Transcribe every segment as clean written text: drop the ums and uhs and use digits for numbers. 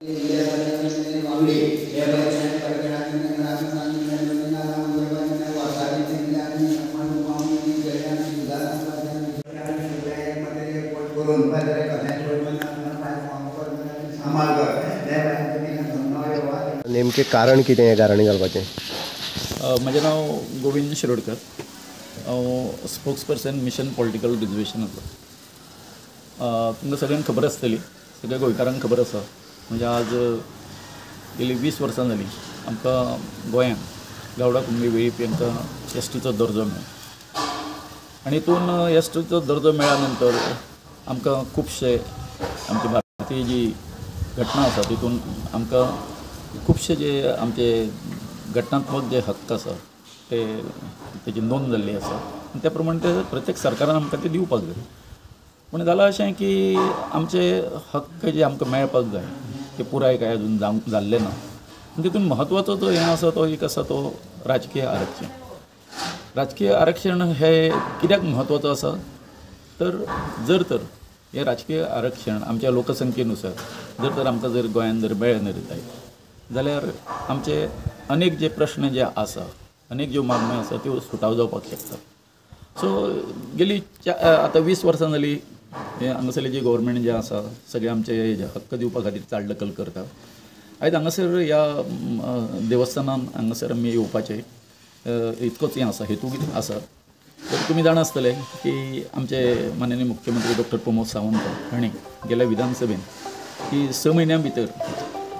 नेमके कारण कितें हे गाराणी घालपाचें? म्हजें नांव गोविंद शिरोडकर, हांव स्पोक्स पर्सन मिशन पॉलिटिकल रिजर्वेशनाचो. तुमकां सगळ्यांक खबर आसतली, सगळ्या गोंयकारांक खबर आसा, म्हणजे आज गेली 20 वर्सां जालीं आमकां गोंयांत गावडा कुणबी वेळीप हांकां एसटीचो दर्जो मेळ्ळो. आनी हितून एसटीचो दर्जो मेळ्ळ्या नंतर आमकां खुबशे आमची भारतीय जी घटना आसा तितून आमकां खुबशे जे आमचे घटनात्मक जे हक्क आसा तेजी नोंद जाल्ली आसा आनी त्या प्रमाणे ते प्रत्येक सरकारान आमकां ते दिवपाक जाय. पूण जालां अशें की आमचे हक्क जे आमकां मेळपाक जाय ते पुराय काय अजून जाल्ले ना. तितून म्हत्वाचो जो हें आसा तो एक आसा तो राजकीय आरक्षण. राजकीय आरक्षण हे कित्याक म्हत्वाचो आसा तर जर तर हे राजकीय आरक्षण आमच्या लोकसंख्येनुसार जर आमकां जर गोंयांत जर मेळ्ळें नरितायत जाल्यार आमचे अनेक जे प्रश्न जे आसा, अनेक ज्यो मागण्यो आसा त्यो सुटाव जावपाक शकता. सो गेली आतां 20 वर्सां जालीं हे हांगासरले जे गव्हर्मेंट जे आसा सगळे आमचे जे हक्क दिवपा खातीर चालढकल करता. आयज हांगासर ह्या देवस्थानान हांगासर आमी येवपाचें इतकोच हें आसा, हेतू कितें आसा तर तुमी जाणा आसतले की आमचे माननीय मुख्यमंत्री डॉक्टर प्रमोद सावंत हांणी गेल्या विधानसभेन की 6 म्हयन्यां भितर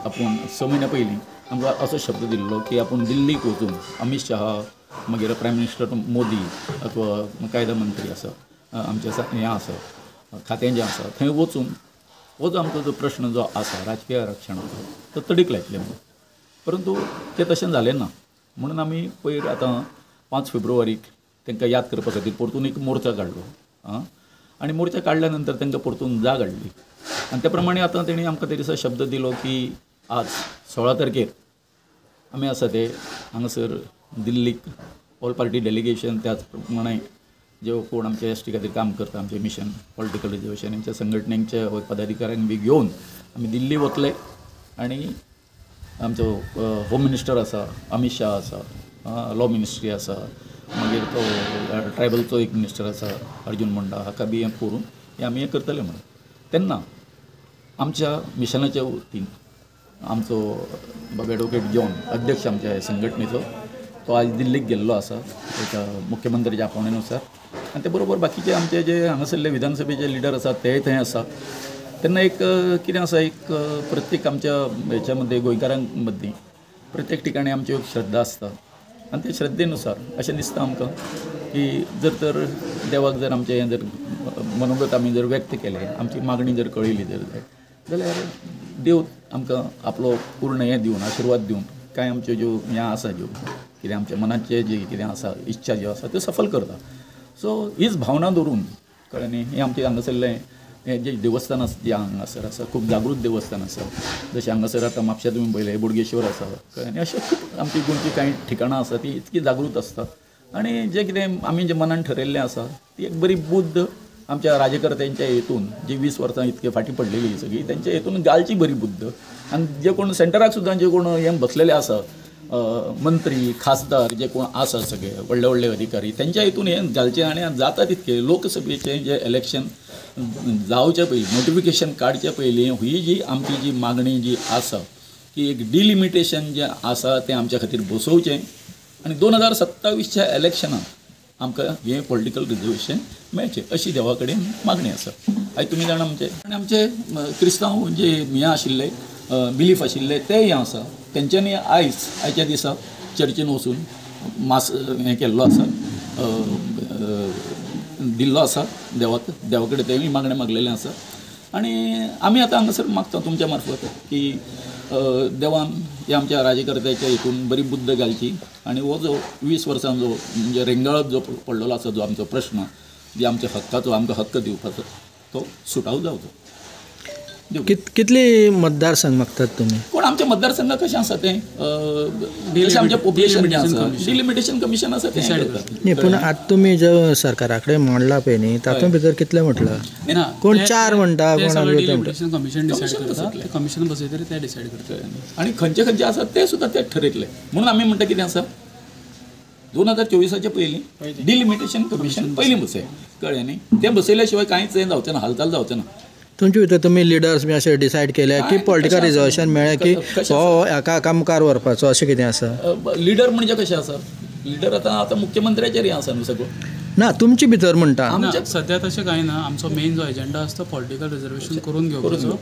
आपूण 6 म्हयन्या पयलीं आमकां असो शब्द दिल्लो की आपूण दिल्लीक वचून अमित शहा मागीर प्रायम मिनिस्टर मोदी अथवा कायदा मंत्री आसा आमचे हें आसा खातें जें आसा थंय वचून हो जो आमचो जो प्रश्न जो आसा राजकीय आरक्षणाचो तो तडीक लायतले म्हणून. परंतु तें तशें जालें ना म्हणून आमी पयर आतां 5 फेब्रुवारीक तांकां याद करपा खातीर परतून एक मोर्चा काडलो आनी मोर्चा काडल्या नंतर तांकां परतून जाग हाडली आनी त्या प्रमाणे आतां तेणी आमकां ते दिसा शब्द दिलो की आज 16 तारखेर आमी आसा ते हांगासर दिल्लीक ऑल पार्टी डेलिगेशन त्याच प्रमाणे जे कोण आमचे एसटी खातीर काम करता आमचे मिशन पॉलिटिकल रिजर्वेशन हेंच्या संघटनेचे पदाधिकाऱ्यांक बी घेवन आमी दिल्ली वतले आनी आमचो होम मिनिस्टर आसा अमित शाह आसा, लॉ मिनिस्ट्री आसा, मागीर तो ट्रायबलचो एक मिनिस्टर आसा अर्जुन मुंडा हाका बी हें करून हें आमी हें करतले म्हणून. तेन्ना आमच्या मिशनाच्या वतीन आमचो बाब एडवोकेट जॉन अध्यक्ष आमच्या संघटनेचो तो आज दिल्लीक गेल्लो आसा एका मुख्यमंत्र्याच्या आपोवण्यानुसार आनी ते बरोबर बाकीचे आमचे जे हांगासरले विधानसभेचे लिडर आसात तेय थंय आसा. तेन्ना एक कितें आसा एक प्रत्येक आमच्या हेच्या मध्ये गोंयकारां मदीं प्रत्येक ठिकाणी आमची एक श्रद्धा आसता आनी ते श्रद्धेनुसार अशें दिसता आमकां की जर तर देवाक जर आमचें हें जर मनोगत आमी जर व्यक्त केलें आमची मागणी जर कळयली जर जाल्यार देव आमकां आपलो पूर्ण हें दिवन आशिर्वाद दिवन कांय आमच्यो ज्यो हें आसा ज्यो कितें आमच्या मनाचे जे कितें आसा इच्छा ज्यो आसा त्यो सफल करता. सो हीच भावना धरून कळ्ळें न्ही हें आमचें हांगासरलें हें जें देवस्थान आसा जें हांगासर आसा खूब जागृत देवस्थान आसा. जशें हांगासर आतां म्हापश्या तुमी पळयलें बोडगेश्वर आसा कळ्ळें न्ही अशें खूब आमची गोंयची कांय ठिकाणां आसा ती इतकी जागृत आसता आनी जें कितें आमी जें मनान ठरयल्लें आसा ती एक बरी बुद्ध आमच्या राजकर्त्यांच्या हेतून जी 20 वर्सां इतके फाटीं पडलेली सगळी तेंच्या हेतून घालची बरी बुद्ध आनी जे कोण सेंटराक सुद्दां जे कोण हें बसलेले आसा मंत्री खासदार जे कोण आसा सगळे व्हडले व्हडले अधिकारी तेंच्या हितून हें घालचें आनी जाता तितकें लोकसभेचें जें इलेक्शन जावचे पयलीं नोटिफिकेशन काडचे पयलीं ही जी आमची जी मागणी जी आसा की एक डिलिमिटेशन जें आसा तें आमच्या खातीर बसोवचें आनी 2027च्या इलेक्शनाक आमकां हें पॉलिटिकल रिजर्वेशन मेळचें अशी देवा कडेन मागणी आसा. आयज तुमी जाणा आमचे क्रिस्तांव जे हें आशिल्ले बिलीफ आशिल्ले ते हें आसा तेंच्यांनी आयच्या दिसा चर्चीन वचून मास हें केल्लो आसा दिल्लो आसा देवा कडेन तेवूय मागणें मागलेलें आसा आनी आमी आतां हांगासर मागता तुमच्या मार्फत की देवान हे आमच्या राजकर्त्याच्या हितून बरी बुद्ध घालची आनी हो जो 20 वर्सां जो म्हणजे रेंगाळत जो पडलेलो आसा जो आमचो प्रश्न जे आमच्या हक्काचो आमकां हक्क दिवपाचो तो सुटाव जावचो. दिवं. कितले मतदारसंघ मागतात तुम्ही? कोण आमचे मतदारसंघ कशें आसा तें जशें आमचें पॉप्युलेशन जें आसा डिलिमिटेशन कमिशन आसा तें करता. न्ही पूण आतां तुमी जो सरकारा कडेन मांडला पळय न्ही तातूंत भितर कितले म्हटलं? कोण 4 म्हणटा, कोण डिलिमिटेशन कमिशन डिसायड करता. ते कमिशन बसयतरी ते डिसायड करता. आनी खंयचे आसात ते सुद्दां ते ठरयतले. म्हणून आमी म्हणटा कितें आसा 2024 पयलीं डिलिमिटेशन कमिशन पयलीं बसय, कळ्ळें न्ही. तें बसयल्या शिवाय कांयच हें जावचें ना, हालचाल जावचें ना. तुमचे भितर तुमी लिडर्स बी अशें डिसायड केले की पॉलिटिकल रिजर्वेशन मेळ्ळें की हो हाका मुखार व्हरपाचो अशें कितें आसा? लिडर म्हणजे कशें आसा, लिडर आतां मुख्यमंत्र्याचेर हें आसा न्हू सगळो. ना तुमचे भितर म्हणटा. सध्या तशें कांय ना. आमचो मेन जो एजेंडा आसा तो पॉलिटिकल रिजर्वेशन करून घेवपाचो.